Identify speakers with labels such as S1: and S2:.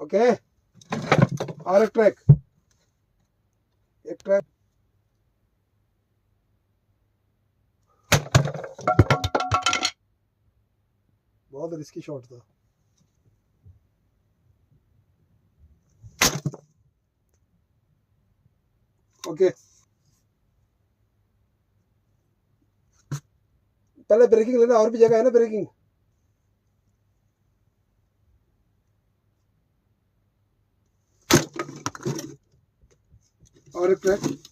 S1: Okay, और एक track, एक ट्रैक। बहुत रिस्की शॉट था। ओके, पहले ब्रेकिंग लेना, और भी जगह है ना ब्रेकिंग। और एक ट्रैक।